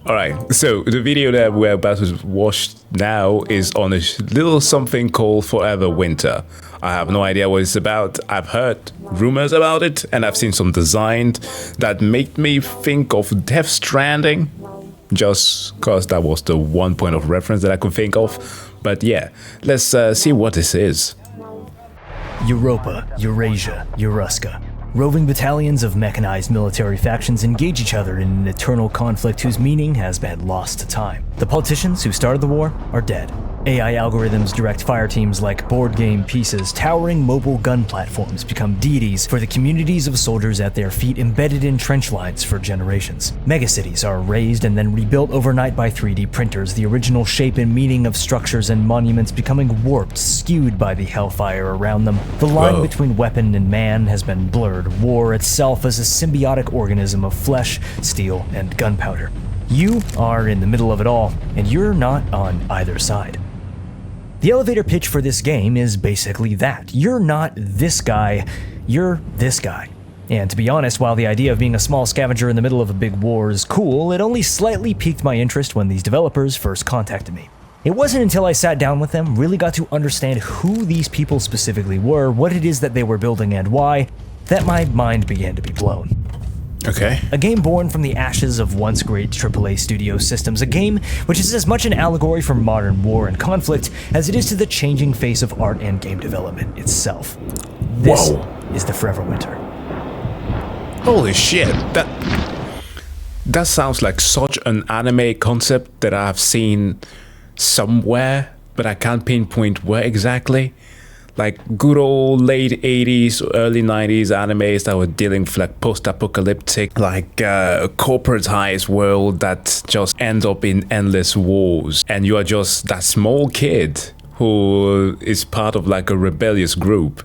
Alright, so the video that we're about to watch now is on a little something called Forever Winter. I have no idea what it's about. I've heard rumors about it, and I've seen some designs that make me think of Death Stranding, just because that was the one point of reference that I could think of. But yeah, let's see what this is. Europa, Eurasia, Euruska. Roving battalions of mechanized military factions engage each other in an eternal conflict whose meaning has been lost to time. The politicians who started the war are dead. AI algorithms direct fire teams like board game pieces. Towering mobile gun platforms become deities for the communities of soldiers at their feet embedded in trench lines for generations. Megacities are razed and then rebuilt overnight by 3D printers, the original shape and meaning of structures and monuments becoming warped, skewed by the hellfire around them. The line between weapon and man has been blurred. War itself is a symbiotic organism of flesh, steel, and gunpowder. You are in the middle of it all, and you're not on either side. The elevator pitch for this game is basically that. You're not this guy, you're this guy. And to be honest, while the idea of being a small scavenger in the middle of a big war is cool, it only slightly piqued my interest when these developers first contacted me. It wasn't until I sat down with them, really got to understand who these people specifically were, what it is that they were building and why, that my mind began to be blown. Okay. A game born from the ashes of once great AAA studio systems, a game which is as much an allegory for modern war and conflict as it is to the changing face of art and game development itself. This is the Forever Winter. Holy shit, that sounds like such an anime concept that I've seen somewhere, but I can't pinpoint where exactly. Like good old late 80s, early 90s animes that were dealing with like post-apocalyptic, like corporatized world that just ends up in endless wars. And you are just that small kid who is part of like a rebellious group.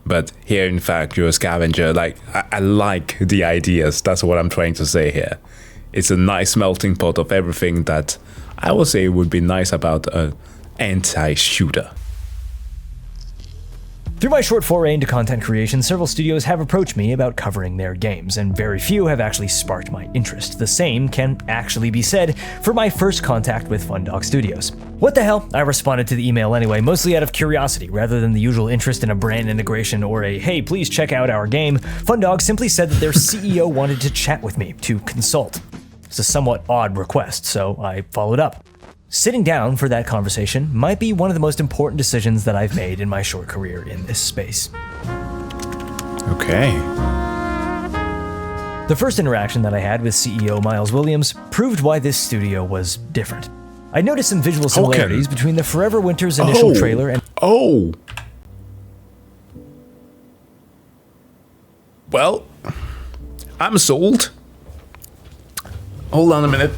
But here, in fact, you're a scavenger. Like, I like the ideas. That's what I'm trying to say here. It's a nice melting pot of everything that I would say would be nice about an anti-shooter. Through my short foray into content creation, several studios have approached me about covering their games, and very few have actually sparked my interest. The same can actually be said for my first contact with Fundog Studios. What the hell? I responded to the email anyway, mostly out of curiosity rather than the usual interest in a brand integration or a hey, please check out our game. Fundog simply said that their CEO wanted to chat with me, to consult. It's a somewhat odd request, so I followed up. Sitting down for that conversation might be one of the most important decisions that I've made in my short career in this space. Okay. The first interaction that I had with CEO Miles Williams proved why this studio was different. I noticed some visual similarities between the Forever Winter's initial trailer and... Well, I'm sold. Hold on a minute.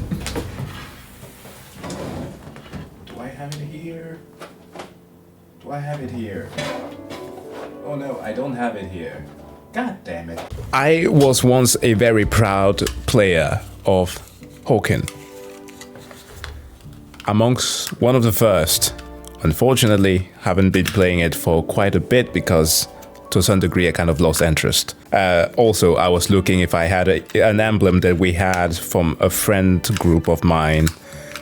I have it here. Oh no, I don't have it here. God damn it. I was once a very proud player of Hawken. Amongst one of the first. Unfortunately, haven't been playing it for quite a bit because to some degree I kind of lost interest. Also, I was looking if I had an emblem that we had from a friend group of mine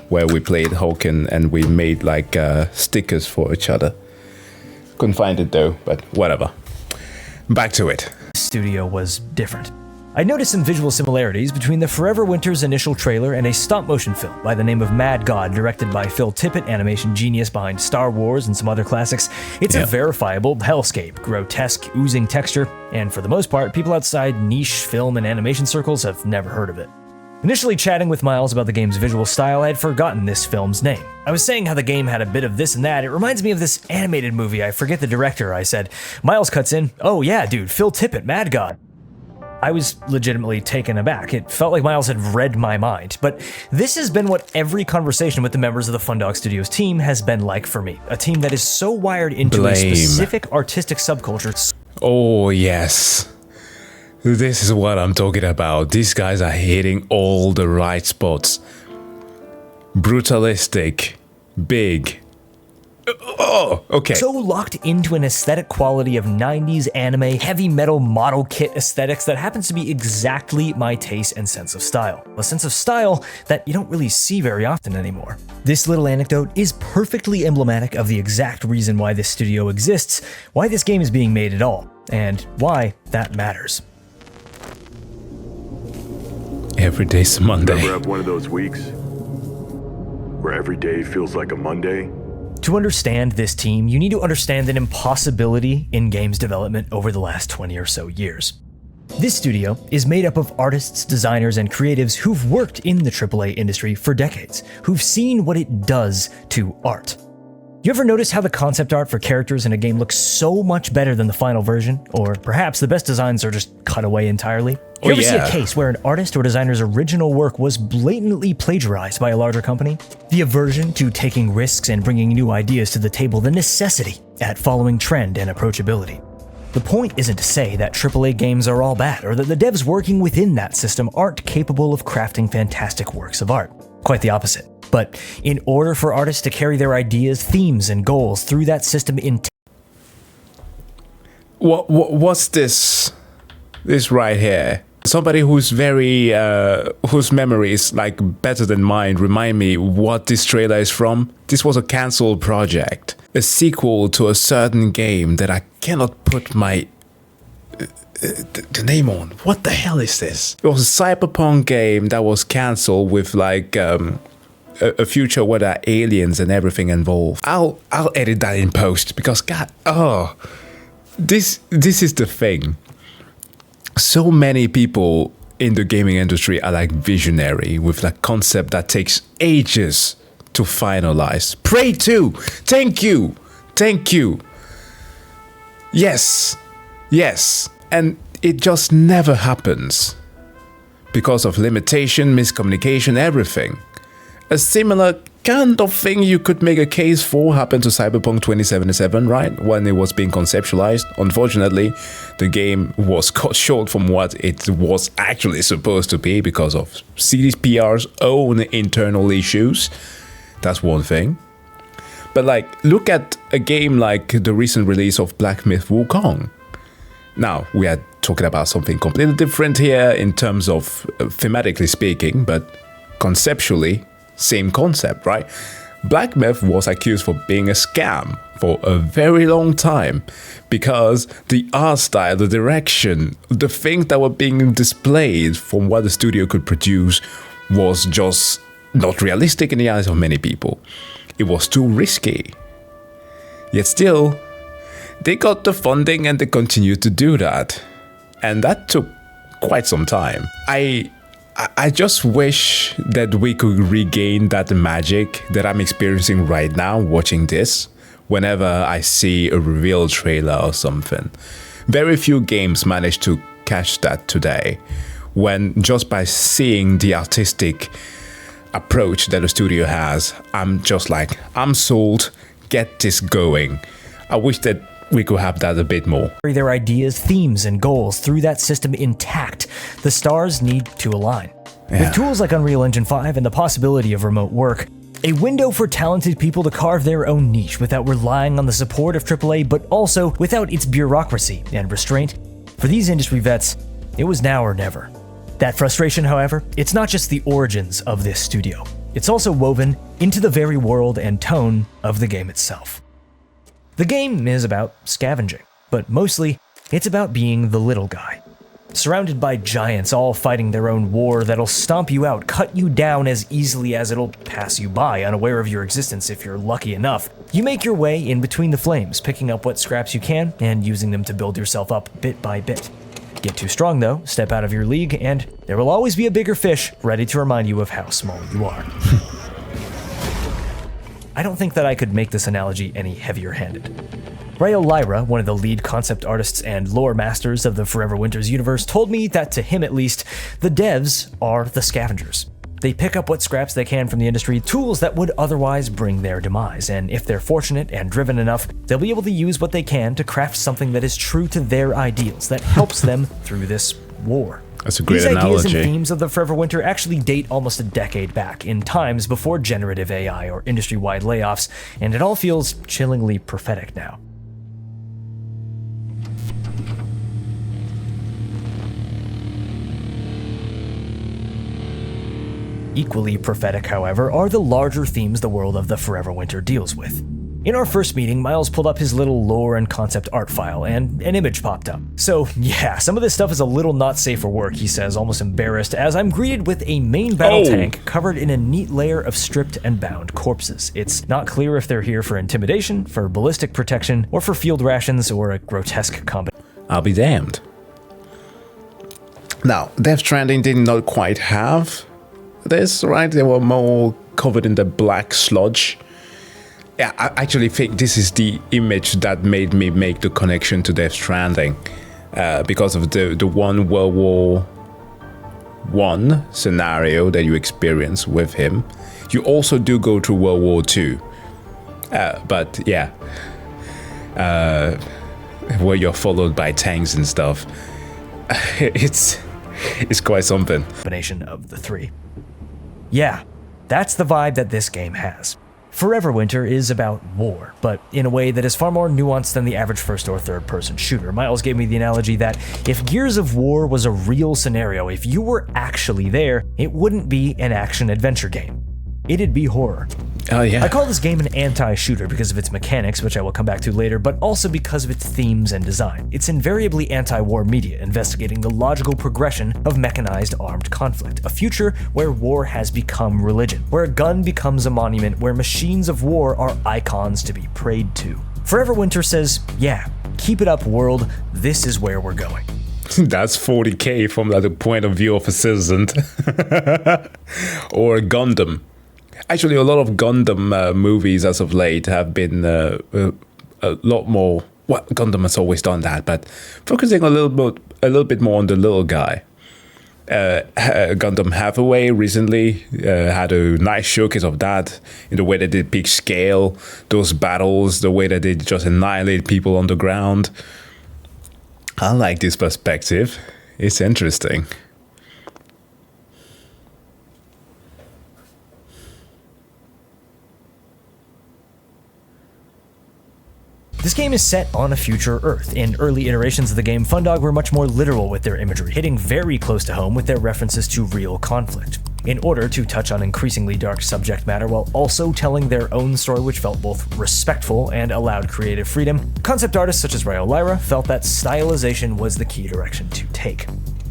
where we played Hawken and we made like stickers for each other. Couldn't find it though, but whatever. Back to it. Studio was different. I noticed some visual similarities between the Forever Winter's initial trailer and a stop-motion film by the name of Mad God, directed by Phil Tippett, animation genius behind Star Wars and some other classics. It's a verifiable hellscape, grotesque, oozing texture, and for the most part, people outside niche film and animation circles have never heard of it. Initially chatting with Miles about the game's visual style, I had forgotten this film's name. I was saying how the game had a bit of this and that. It reminds me of this animated movie. I forget the director, I said. Miles cuts in, oh yeah, dude, Phil Tippett, Mad God. I was legitimately taken aback. It felt like Miles had read my mind. But this has been what every conversation with the members of the Fundog Studios team has been like for me. A team that is so wired into a specific artistic subculture. Oh yes. This is what I'm talking about. These guys are hitting all the right spots. Brutalistic, big, Oh, okay. So locked into an aesthetic quality of 90s anime heavy metal model kit aesthetics that happens to be exactly my taste and sense of style. A sense of style that you don't really see very often anymore. This little anecdote is perfectly emblematic of the exact reason why this studio exists, why this game is being made at all, and why that matters. Every day's a Monday. Ever have one of those weeks where every day feels like a Monday? To understand this team, you need to understand an impossibility in games development over the last 20 or so years. This studio is made up of artists, designers, and creatives who've worked in the AAA industry for decades, who've seen what it does to art. You ever notice how the concept art for characters in a game looks so much better than the final version? Or perhaps the best designs are just cut away entirely? You ever see a case where an artist or designer's original work was blatantly plagiarized by a larger company? The aversion to taking risks and bringing new ideas to the table, the necessity at following trend and approachability. The point isn't to say that AAA games are all bad, or that the devs working within that system aren't capable of crafting fantastic works of art. Quite the opposite. But in order for artists to carry their ideas, themes, and goals through that system What's this? This right here. Somebody who's very, whose memory is like better than mine, remind me what this trailer is from. This was a cancelled project. A sequel to a certain game that I cannot put my the name on. What the hell is this? It was a cyberpunk game that was cancelled with like a future where there are aliens and everything involved. I'll edit that in post because this is the thing. So many people in the gaming industry are like visionary with like concept that takes ages to finalize. Prey 2! Thank you! Yes. And it just never happens. Because of limitation, miscommunication, everything. A similar kind of thing you could make a case for happened to Cyberpunk 2077, right? When it was being conceptualized. Unfortunately, the game was cut short from what it was actually supposed to be because of CDPR's own internal issues. That's one thing. But like, look at a game like the recent release of Black Myth Wukong. Now, we are talking about something completely different here in terms of thematically speaking, but conceptually, same concept, right? Black Myth was accused for being a scam for a very long time because the art style, the direction, the things that were being displayed from what the studio could produce was just not realistic in the eyes of many people. It was too risky. Yet still, they got the funding and they continued to do that. And that took quite some time. I just wish that we could regain that magic that I'm experiencing right now watching this whenever I see a reveal trailer or something. Very few games manage to catch that today, when just by seeing the artistic approach that the studio has, I'm just like, I'm sold, get this going. I wish that we could have that a bit more. their ideas, themes, and goals through that system intact. The stars need to align. Yeah. With tools like Unreal Engine 5 and the possibility of remote work, a window for talented people to carve their own niche without relying on the support of AAA, but also without its bureaucracy and restraint. For these industry vets, it was now or never. That frustration, however, it's not just the origins of this studio. It's also woven into the very world and tone of the game itself. The game is about scavenging, but mostly it's about being the little guy. Surrounded by giants all fighting their own war that'll stomp you out, cut you down as easily as it'll pass you by, unaware of your existence if you're lucky enough. You make your way in between the flames, picking up what scraps you can and using them to build yourself up bit by bit. Get too strong though, step out of your league, and there will always be a bigger fish ready to remind you of how small you are. I don't think that I could make this analogy any heavier-handed. Riloe, one of the lead concept artists and lore masters of the Forever Winters universe, told me that to him at least, the devs are the scavengers. They pick up what scraps they can from the industry, tools that would otherwise bring their demise, and if they're fortunate and driven enough, they'll be able to use what they can to craft something that is true to their ideals, that helps them through this war. That's a great These ideas analogy. and themes of the Forever Winter actually date almost a decade back, in times before generative AI or industry-wide layoffs, and it all feels chillingly prophetic now. Equally prophetic, however, are the larger themes the world of the Forever Winter deals with. In our first meeting, Miles pulled up his little lore and concept art file, and an image popped up. So yeah, some of this stuff is a little not safe for work, he says, almost embarrassed, as I'm greeted with a main battle tank covered in a neat layer of stripped and bound corpses. It's not clear if they're here for intimidation, for ballistic protection, or for field rations, or a grotesque combination. I'll be damned. Now, Death Stranding did not quite have this, right? They were more covered in the black sludge. Yeah, I actually think this is the image that made me make the connection to Death Stranding, because of the one World War I scenario that you experience with him. You also do go through World War II, but yeah, where you're followed by tanks and stuff. It's quite something. Combination of the three. Yeah, that's the vibe that this game has. Forever Winter is about war, but in a way that is far more nuanced than the average first or third person shooter. Miles gave me the analogy that if Gears of War was a real scenario, if you were actually there, it wouldn't be an action-adventure game. It'd be horror. Oh yeah. I call this game an anti-shooter because of its mechanics, which I will come back to later, but also because of its themes and design. It's invariably anti-war media, investigating the logical progression of mechanized armed conflict, a future where war has become religion, where a gun becomes a monument, where machines of war are icons to be prayed to. Forever Winter says, yeah, keep it up, world, this is where we're going. That's 40k from the point of view of a citizen. Or Gundam. Actually, a lot of Gundam movies as of late have been a lot more. Well, Gundam has always done that, but focusing a little bit more on the little guy. Gundam Hathaway recently had a nice showcase of that in the way that they big scale those battles, the way that they just annihilate people on the ground. I like this perspective. It's interesting. This game is set on a future Earth. In early iterations of the game, Fundog were much more literal with their imagery, hitting very close to home with their references to real conflict, in order to touch on increasingly dark subject matter while also telling their own story, which felt both respectful and allowed creative freedom. Concept artists such as Riloe felt that stylization was the key direction to take.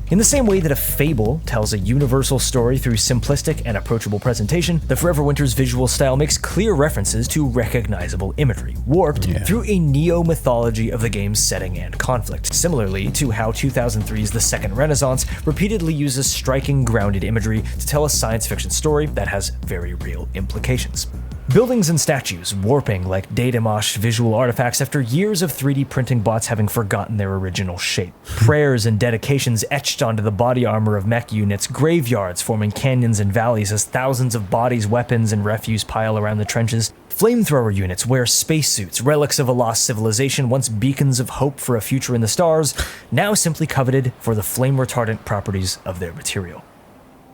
In the same way that a fable tells a universal story through simplistic and approachable presentation, the Forever Winter's visual style makes clear references to recognizable imagery, warped through a neo-mythology of the game's setting and conflict, similarly to how 2003's The Second Renaissance repeatedly uses striking, grounded imagery to tell a science fiction story that has very real implications. Buildings and statues warping like data mosh visual artifacts after years of 3D printing bots having forgotten their original shape. Prayers and dedications etched onto the body armor of mech units, graveyards forming canyons and valleys as thousands of bodies, weapons, and refuse pile around the trenches. Flamethrower units wear spacesuits, relics of a lost civilization, once beacons of hope for a future in the stars, now simply coveted for the flame-retardant properties of their material.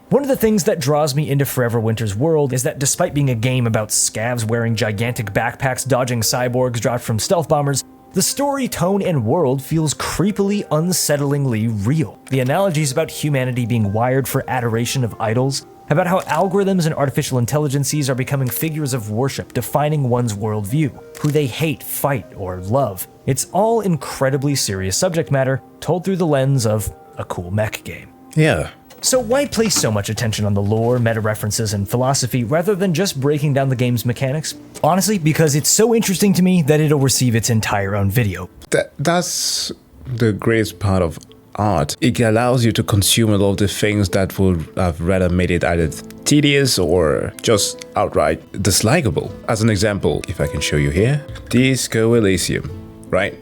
One of the things that draws me into Forever Winter's world is that despite being a game about scavs wearing gigantic backpacks dodging cyborgs dropped from stealth bombers, the story, tone, and world feels creepily, unsettlingly real. The analogies about humanity being wired for adoration of idols, about how algorithms and artificial intelligences are becoming figures of worship, defining one's worldview, who they hate, fight, or love. It's all incredibly serious subject matter told through the lens of a cool mech game. Yeah. So why place so much attention on the lore, meta-references, and philosophy rather than just breaking down the game's mechanics? Honestly, because it's so interesting to me that it'll receive its entire own video. That's the greatest part of art. It allows you to consume a lot of the things that would have rather made it either tedious or just outright dislikable. As an example, if I can show you here, Disco Elysium, right?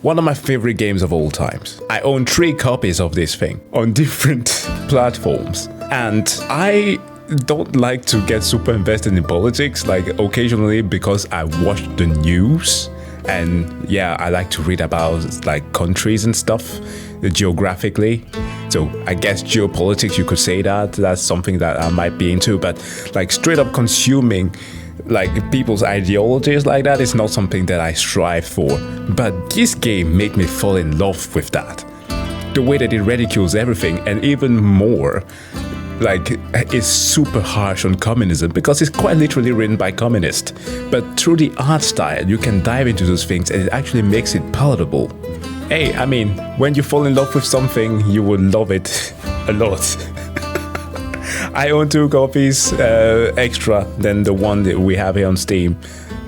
One of my favorite games of all times. I own 3 copies of this thing on different platforms. And I don't like to get super invested in politics, like occasionally because I watch the news. And yeah, I like to read about like countries and stuff geographically. So I guess geopolitics, you could say that's something that I might be into, but like straight up consuming like people's ideologies like that is not something that I strive for. But this game made me fall in love with that. The way that it ridicules everything, and even more, like, it's super harsh on communism because it's quite literally written by communists. But through the art style, you can dive into those things and it actually makes it palatable. Hey, I mean, when you fall in love with something, you will love it a lot. I own 2 copies extra than the one that we have here on Steam.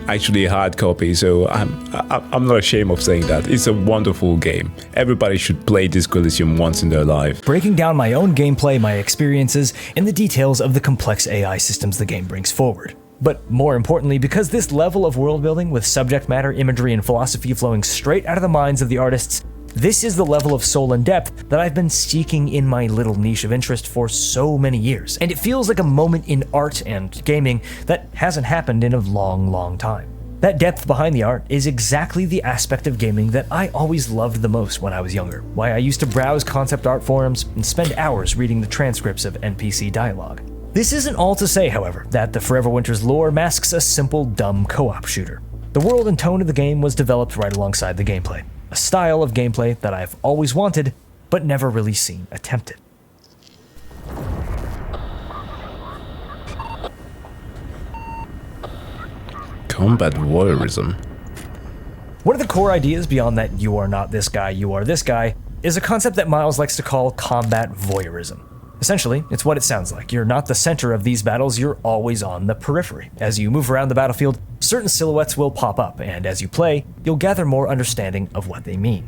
Actually a hard copy, so I'm not ashamed of saying that. It's a wonderful game. Everybody should play Disco Elysium once in their life. Breaking down my own gameplay, my experiences, and the details of the complex AI systems the game brings forward. But more importantly, because this level of world building with subject matter, imagery, and philosophy flowing straight out of the minds of the artists, this is the level of soul and depth that I've been seeking in my little niche of interest for so many years. And it feels like a moment in art and gaming that hasn't happened in a long, long time. That depth behind the art is exactly the aspect of gaming that I always loved the most when I was younger, why I used to browse concept art forums and spend hours reading the transcripts of NPC dialogue. This isn't all to say, however, that the Forever Winter's lore masks a simple, dumb co-op shooter. The world and tone of the game was developed right alongside the gameplay, a style of gameplay that I've always wanted, but never really seen attempted. Combat voyeurism. One of the core ideas beyond that you are not this guy, you are this guy, is a concept that Miles likes to call combat voyeurism. Essentially, it's what it sounds like. You're not the center of these battles, you're always on the periphery. As you move around the battlefield, certain silhouettes will pop up, and as you play, you'll gather more understanding of what they mean.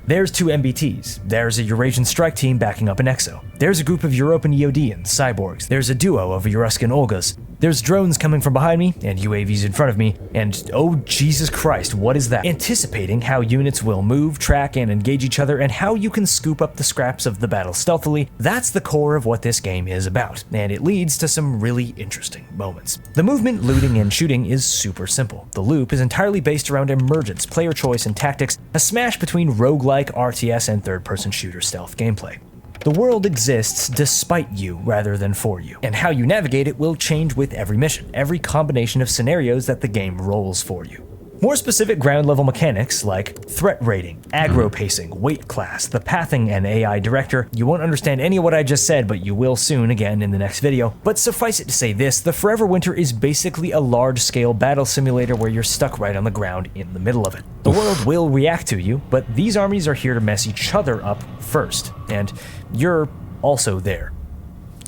There's 2 MBTs, there's a Eurasian strike team backing up an Exo, there's a group of European Eodians, cyborgs, there's a duo of Euruscan Olgas, there's drones coming from behind me, and UAVs in front of me, and oh Jesus Christ, what is that? Anticipating how units will move, track, and engage each other, and how you can scoop up the scraps of the battle stealthily, that's the core of what this game is about, and it leads to some really interesting moments. The movement, looting, and shooting is super simple. The loop is entirely based around emergence, player choice, and tactics, a smash between roguelike, RTS, and third-person shooter stealth gameplay. The world exists despite you rather than for you, and how you navigate it will change with every mission, every combination of scenarios that the game rolls for you. More specific ground-level mechanics like threat rating, aggro pacing, weight class, the pathing, and AI director. You won't understand any of what I just said, but you will soon again in the next video. But suffice it to say this, the Forever Winter is basically a large-scale battle simulator where you're stuck right on the ground in the middle of it. The world will react to you, but these armies are here to mess each other up first, and you're also there.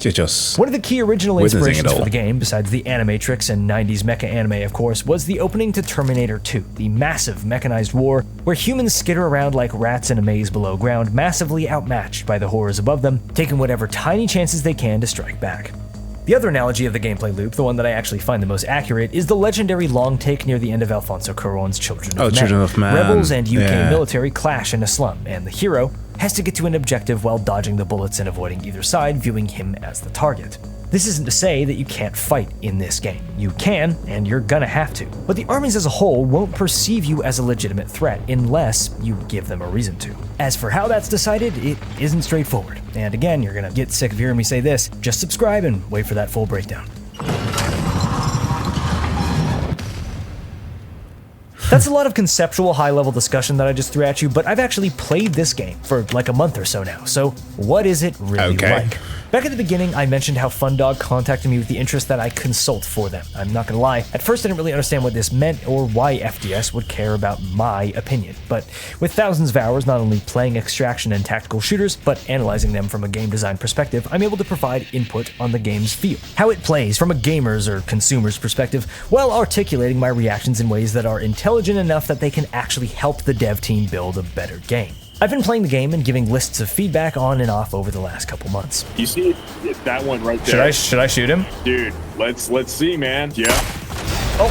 One of the key original inspirations for the game, besides the animatrix and 90s mecha anime of course, was the opening to Terminator 2, the massive mechanized war where humans skitter around like rats in a maze below ground, massively outmatched by the horrors above them, taking whatever tiny chances they can to strike back. The other analogy of the gameplay loop, the one that I actually find the most accurate, is the legendary long take near the end of Alfonso Cuarón's Children of Man. Rebels and UK military clash in a slum, and the hero has to get to an objective while dodging the bullets and avoiding either side, viewing him as the target. This isn't to say that you can't fight in this game. You can, and you're gonna have to. But the armies as a whole won't perceive you as a legitimate threat unless you give them a reason to. As for how that's decided, it isn't straightforward. And again, you're gonna get sick of hearing me say this. Just subscribe and wait for that full breakdown. That's a lot of conceptual high-level discussion that I just threw at you, but I've actually played this game for like a month or so now, so what is it really like? Back at the beginning, I mentioned how Fundog contacted me with the interest that I consult for them. I'm not gonna lie, at first I didn't really understand what this meant or why FDS would care about my opinion, but with thousands of hours not only playing extraction and tactical shooters, but analyzing them from a game design perspective, I'm able to provide input on the game's feel, how it plays from a gamer's or consumer's perspective, while articulating my reactions in ways that are intelligent enough that they can actually help the dev team build a better game. I've been playing the game and giving lists of feedback on and off over the last couple months. You see that one right there? Should I shoot him? Dude, let's see, man. Yeah. Oh.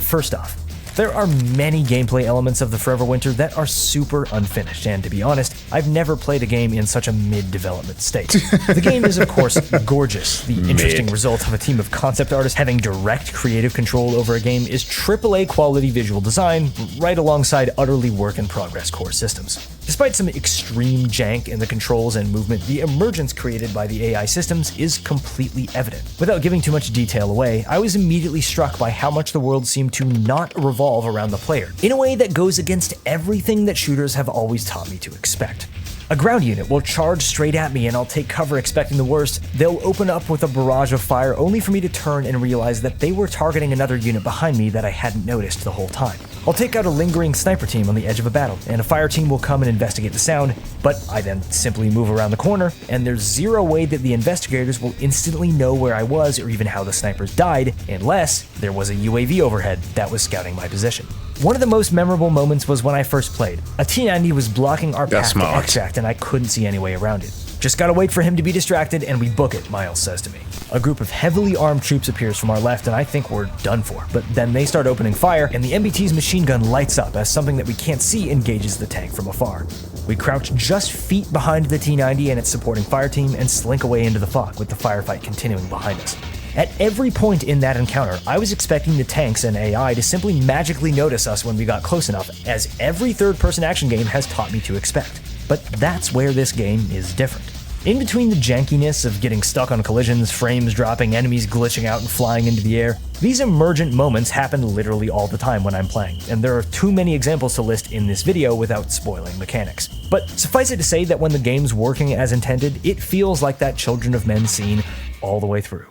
First off, there are many gameplay elements of the Forever Winter that are super unfinished, and to be honest, I've never played a game in such a mid-development state. The game is, of course, gorgeous. The interesting result of a team of concept artists having direct creative control over a game is AAA quality visual design, right alongside utterly work-in-progress core systems. Despite some extreme jank in the controls and movement, the emergence created by the AI systems is completely evident. Without giving too much detail away, I was immediately struck by how much the world seemed to not revolve around the player, in a way that goes against everything that shooters have always taught me to expect. A ground unit will charge straight at me and I'll take cover expecting the worst. They'll open up with a barrage of fire only for me to turn and realize that they were targeting another unit behind me that I hadn't noticed the whole time. I'll take out a lingering sniper team on the edge of a battle, and a fire team will come and investigate the sound, but I then simply move around the corner, and there's zero way that the investigators will instantly know where I was or even how the snipers died, unless there was a UAV overhead that was scouting my position. One of the most memorable moments was when I first played. A T-90 was blocking our path to extract, and I couldn't see any way around it. Just gotta wait for him to be distracted and we book it, Miles says to me. A group of heavily armed troops appears from our left and I think we're done for, but then they start opening fire and the MBT's machine gun lights up as something that we can't see engages the tank from afar. We crouch just feet behind the T-90 and its supporting fire team and slink away into the fog with the firefight continuing behind us. At every point in that encounter, I was expecting the tanks and AI to simply magically notice us when we got close enough, as every third-person action game has taught me to expect. But that's where this game is different. In between the jankiness of getting stuck on collisions, frames dropping, enemies glitching out and flying into the air, these emergent moments happen literally all the time when I'm playing, and there are too many examples to list in this video without spoiling mechanics. But suffice it to say that when the game's working as intended, it feels like that Children of Men scene all the way through.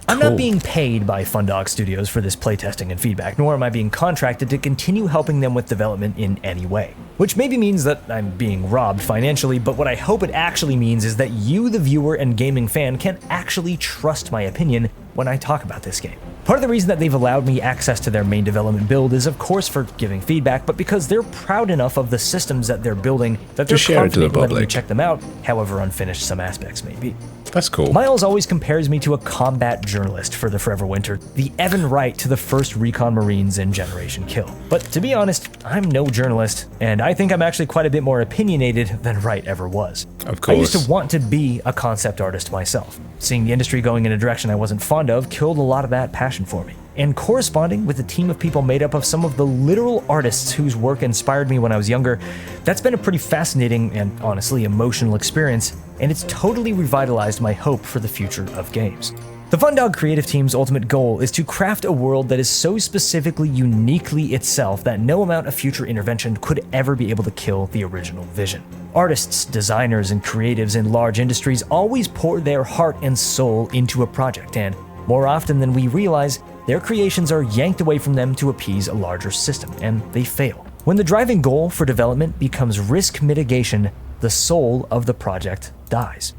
I'm not being paid by Fundog Studios for this playtesting and feedback, nor am I being contracted to continue helping them with development in any way. Which maybe means that I'm being robbed financially, but what I hope it actually means is that you, the viewer and gaming fan, can actually trust my opinion when I talk about this game. Part of the reason that they've allowed me access to their main development build is of course for giving feedback, but because they're proud enough of the systems that they're building that they're confident letting me check them out, however unfinished some aspects may be. That's cool. Miles always compares me to a combat journalist for the Forever Winter, the Evan Wright to the first Recon Marines in Generation Kill. But to be honest, I'm no journalist, and I think I'm actually quite a bit more opinionated than Wright ever was. Of course. I used to want to be a concept artist myself. Seeing the industry going in a direction I wasn't fond of killed a lot of that passion for me. And corresponding with a team of people made up of some of the literal artists whose work inspired me when I was younger, that's been a pretty fascinating and honestly emotional experience, and it's totally revitalized my hope for the future of games. The Fundog creative team's ultimate goal is to craft a world that is so specifically uniquely itself that no amount of future intervention could ever be able to kill the original vision. Artists, designers, and creatives in large industries always pour their heart and soul into a project, and more often than we realize, their creations are yanked away from them to appease a larger system, and they fail. When the driving goal for development becomes risk mitigation, the soul of the project dies.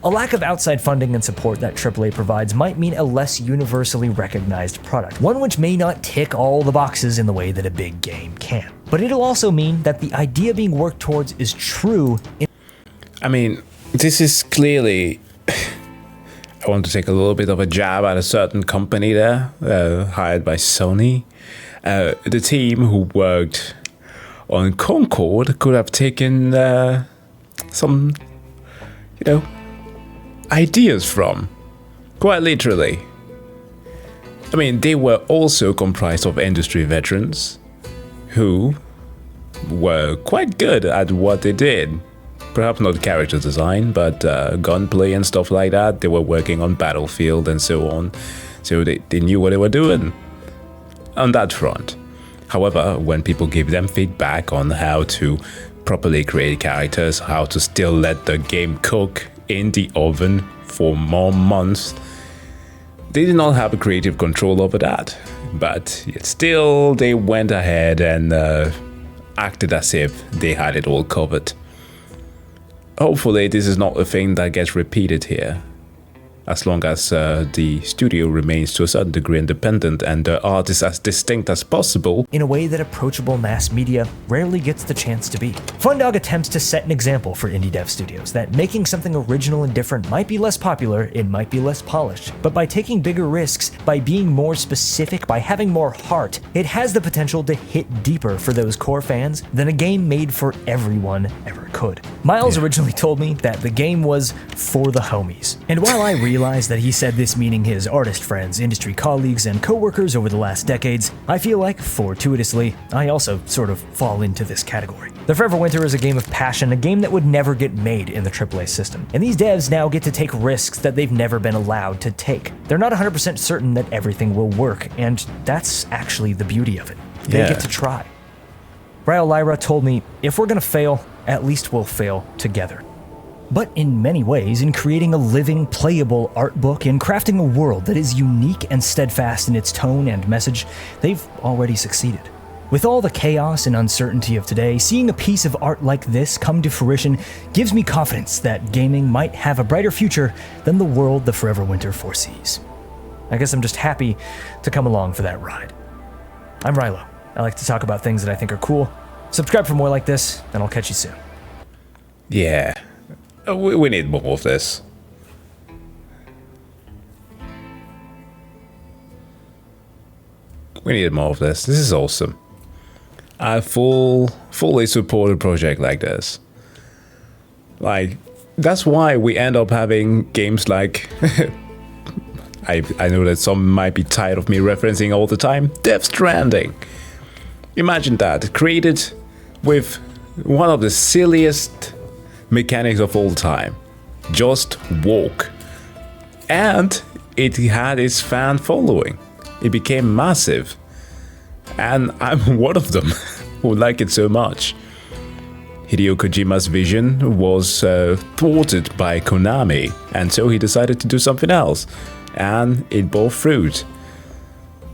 A lack of outside funding and support that AAA provides might mean a less universally recognized product, one which may not tick all the boxes in the way that a big game can. But it'll also mean that the idea being worked towards is true. I mean, this is clearly... I want to take a little bit of a jab at a certain company there, hired by Sony. The team who worked on Concord could have taken some, ideas from, quite literally. I mean, they were also comprised of industry veterans who were quite good at what they did. Perhaps not character design, but gunplay and stuff like that. They were working on Battlefield and so on, so they knew what they were doing on that front. However, when people gave them feedback on how to properly create characters, how to still let the game cook in the oven for more months, they did not have a creative control over that. But yet still, they went ahead and acted as if they had it all covered. Hopefully, this is not a thing that gets repeated here. as long as the studio remains to a certain degree independent and the art is as distinct as possible. In a way that approachable mass media rarely gets the chance to be. Fundog attempts to set an example for indie dev studios that making something original and different might be less popular, it might be less polished, but by taking bigger risks, by being more specific, by having more heart, it has the potential to hit deeper for those core fans than a game made for everyone ever could. Miles originally told me that the game was for the homies, and while I realize that he said this meaning his artist friends, industry colleagues, and co-workers over the last decades, I feel like, fortuitously, I also sort of fall into this category. The Forever Winter is a game of passion, a game that would never get made in the AAA system, and these devs now get to take risks that they've never been allowed to take. They're not 100% certain that everything will work, and that's actually the beauty of it. They get to try. Ryle Lyra told me, if we're gonna fail, at least we'll fail together. But in many ways, in creating a living, playable art book and crafting a world that is unique and steadfast in its tone and message, they've already succeeded. With all the chaos and uncertainty of today, seeing a piece of art like this come to fruition gives me confidence that gaming might have a brighter future than the world the Forever Winter foresees. I guess I'm just happy to come along for that ride. I'm Riloe. I like to talk about things that I think are cool. Subscribe for more like this, and I'll catch you soon. Yeah, we need more of this. We need more of this. This is awesome. I fully support a project like this. Like, that's why we end up having games like... I know that some might be tired of me referencing all the time. Death Stranding. Imagine that, created with one of the silliest mechanics of all time. Just walk. And it had its fan following. It became massive. And I'm one of them who like it so much. Hideo Kojima's vision was thwarted by Konami, and so he decided to do something else. And it bore fruit.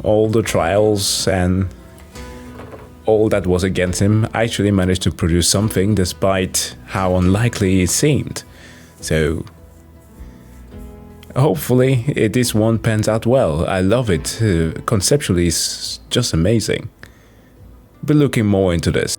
All the trials and all that was against him actually managed to produce something despite how unlikely it seemed. So hopefully this one pans out well. I love it. Conceptually it's just amazing. Be looking more into this.